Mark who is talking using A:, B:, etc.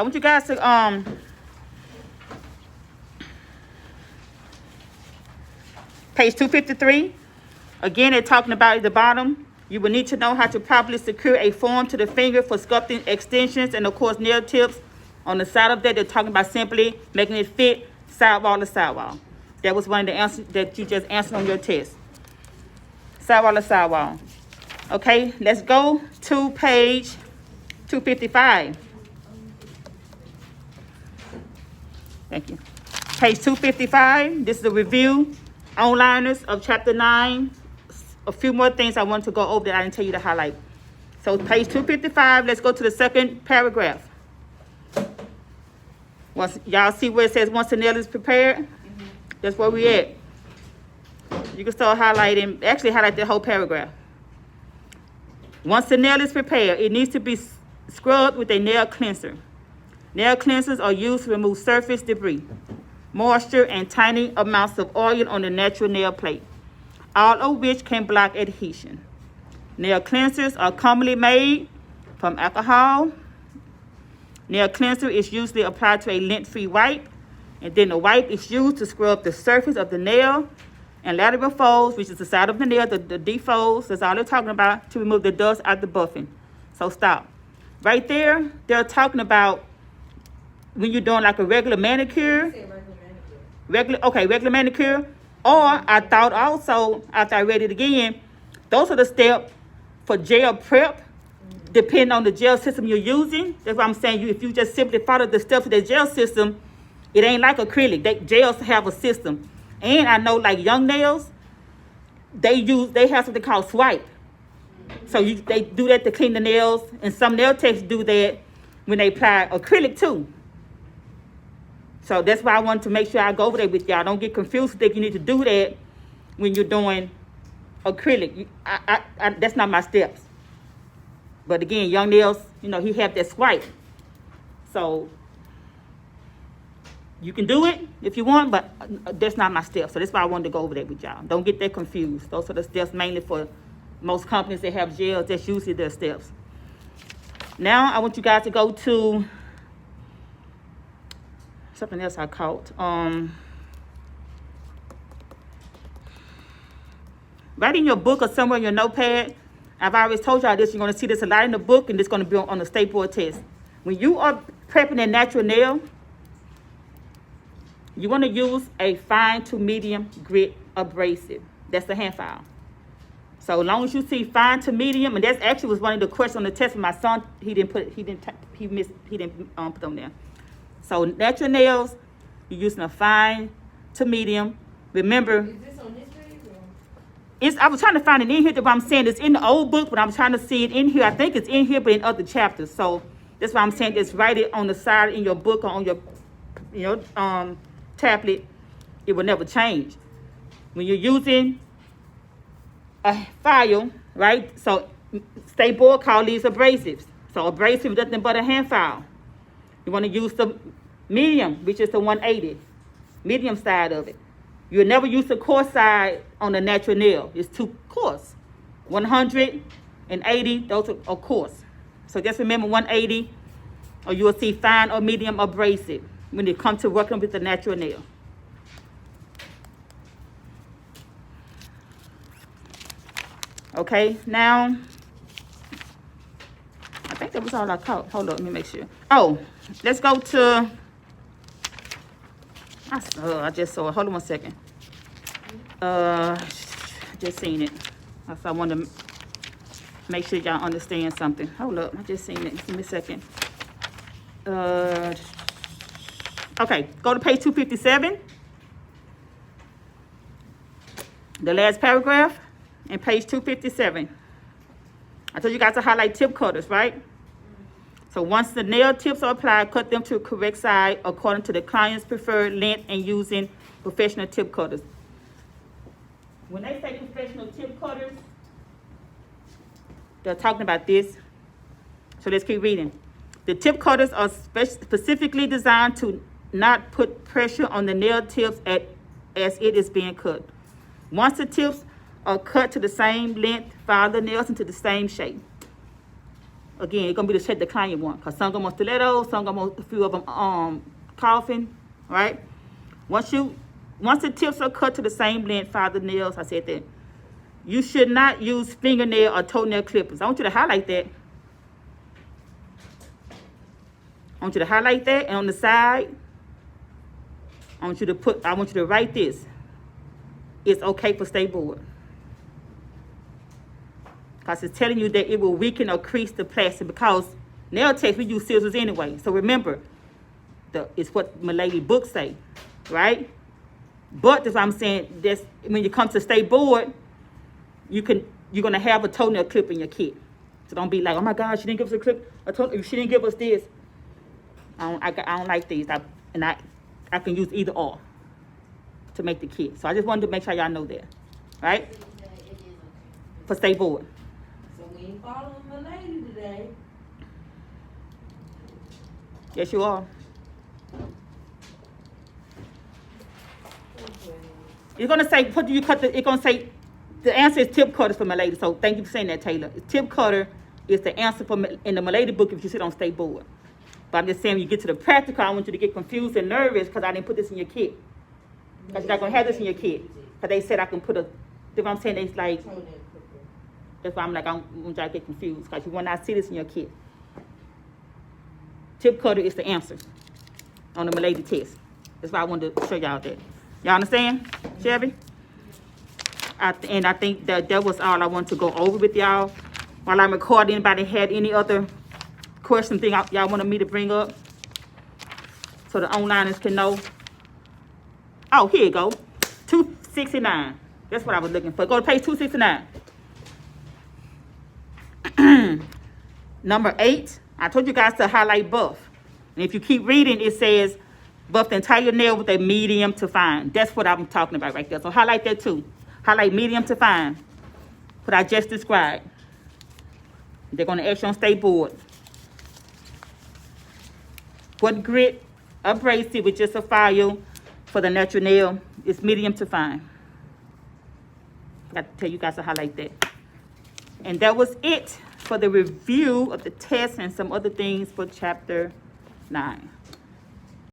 A: So I want you guys to page 253. Again, they're talking about at the bottom. You will need to know how to properly secure a form to the finger for sculpting extensions and, of course, nail tips. On the side of that, they're talking about simply making it fit sidewall to sidewall. That was one of the answers that you just answered on your test. Sidewall to sidewall. Okay, let's go to page 255. Thank you. Page 255. This is a review, onliners of chapter 9. A few more things I want to go over that I didn't tell you to highlight. So page 255, let's go to the second paragraph. Once y'all see where it says once the nail is prepared, that's where we at. You can start highlighting, actually highlight the whole paragraph. Once the nail is prepared, it needs to be scrubbed with a nail cleanser. Nail cleansers are used to remove surface debris, moisture, and tiny amounts of oil on the natural nail plate, all of which can block adhesion. Nail cleansers are commonly made from alcohol. Nail cleanser is usually applied to a lint-free wipe, and then the wipe is used to scrub the surface of the nail and lateral folds, which is the side of the nail, the deep folds, that's all they're talking about, to remove the dust out the buffing. So stop. Right there, they're talking about when you're doing like a regular manicure. Regular manicure. Or I thought also, after I read it again, those are the steps for gel prep, depending on the gel system you're using. That's why I'm saying if you just simply follow the steps of the gel system, it ain't like acrylic. Gels have a system. And I know like young nails, they have something called swipe. So they do that to clean the nails, and some nail techs do that when they apply acrylic too. So that's why I wanted to make sure I go over there with y'all. Don't get confused. Think you need to do that when you're doing acrylic. That's not my steps. But again, young nails, he have that swipe. So you can do it if you want, but that's not my steps. So that's why I wanted to go over there with y'all. Don't get that confused. Those are the steps mainly for most companies that have gels. That's usually their steps. Now I want you guys to go to something else I caught. Write in your book or somewhere in your notepad. I've always told y'all this. You're going to see this a lot in the book, and it's going to be on the state board test. When you are prepping a natural nail, you want to use a fine to medium grit abrasive. That's the hand file. So as long as you see fine to medium, and that's actually was one of the questions on the test for my son. He didn't put them there. So natural nails, you're using a fine to medium. Remember,
B: Is this on this page?
A: I was trying to find it in here. But I'm saying it's in the old book, but I'm trying to see it in here. I think it's in here, but in other chapters. So that's why I'm saying just write it on the side in your book or on your tablet. It will never change. When you're using a file, right? So state board call these abrasives. So abrasive is nothing but a hand file. You want to use the medium, which is the 180, medium side of it. You'll never use the coarse side on the natural nail. It's too coarse. 180, those are coarse. So just remember 180, or you will see fine or medium abrasive when it comes to working with the natural nail. Okay, now, I think that was all I caught. Hold on, let me make sure. Oh, let's go to, I just saw it. Hold on 1 second. Just seen it. So I want to make sure y'all understand something. Hold up, I just seen it. Give me a second. Okay, go to page 257. The last paragraph. And page 257. I told you guys to highlight tip cutters, right? So once the nail tips are applied, cut them to the correct side according to the client's preferred length and using professional tip cutters. When they say professional tip cutters, they're talking about this. So let's keep reading. The tip cutters are specifically designed to not put pressure on the nail tips as it is being cut. Once the tips are cut to the same length, file the nails into the same shape. Again, it's gonna be the shape the client want, cause some gonna want stiletto, some gonna want a few of them coffin, right? Once the tips are cut to the same length, file the nails. I said that. You should not use fingernail or toenail clippers. I want you to highlight that. I want you to highlight that, and on the side, I want you to write this. It's okay for stay board. Because it's telling you that it will weaken or crease the plastic, because nail techs, we use scissors anyway. So remember, it's what Milady books say, right? But as I'm saying, that's when you come to stay board, you're gonna have a toenail clip in your kit. So don't be like, oh my God, she didn't give us a clip. She didn't give us this. I don't like these. I can use either or to make the kit. So I just wanted to make sure y'all know that, right?
B: It is okay.
A: For stay board.
C: So we ain't following my lady today.
A: Yes, you are. It's gonna say, it's gonna say, the answer is tip cutters for Milady. So thank you for saying that, Taylor. Tip cutter is the answer in the Milady book if you sit on stay board. But I'm just saying, when you get to the practical, I want you to get confused and nervous because I didn't put this in your kit. Because you're not gonna have this in your kit. Because they said I can put you know what I'm saying? It's like, that's why I'm like, I don't want y'all to get confused because you will not see this in your kit. Tip cutter is the answer on the Milady test. That's why I wanted to show y'all that. Y'all understand, Chevy? And I think that was all I wanted to go over with y'all. While I'm recording, anybody had any other question thing y'all wanted me to bring up so the onliners can know? Oh, here you go. 269. That's what I was looking for. Go to page 269. Number 8. I told you guys to highlight buff. And if you keep reading, it says buff the entire nail with a medium to fine. That's what I'm talking about right there. So highlight that too. Highlight medium to fine. What I just described. They're going to ask you on stay board. What grit abrasive with just a file for the natural nail is medium to fine. I got to tell you guys to highlight that. And that was it for the review of the test and some other things for chapter 9.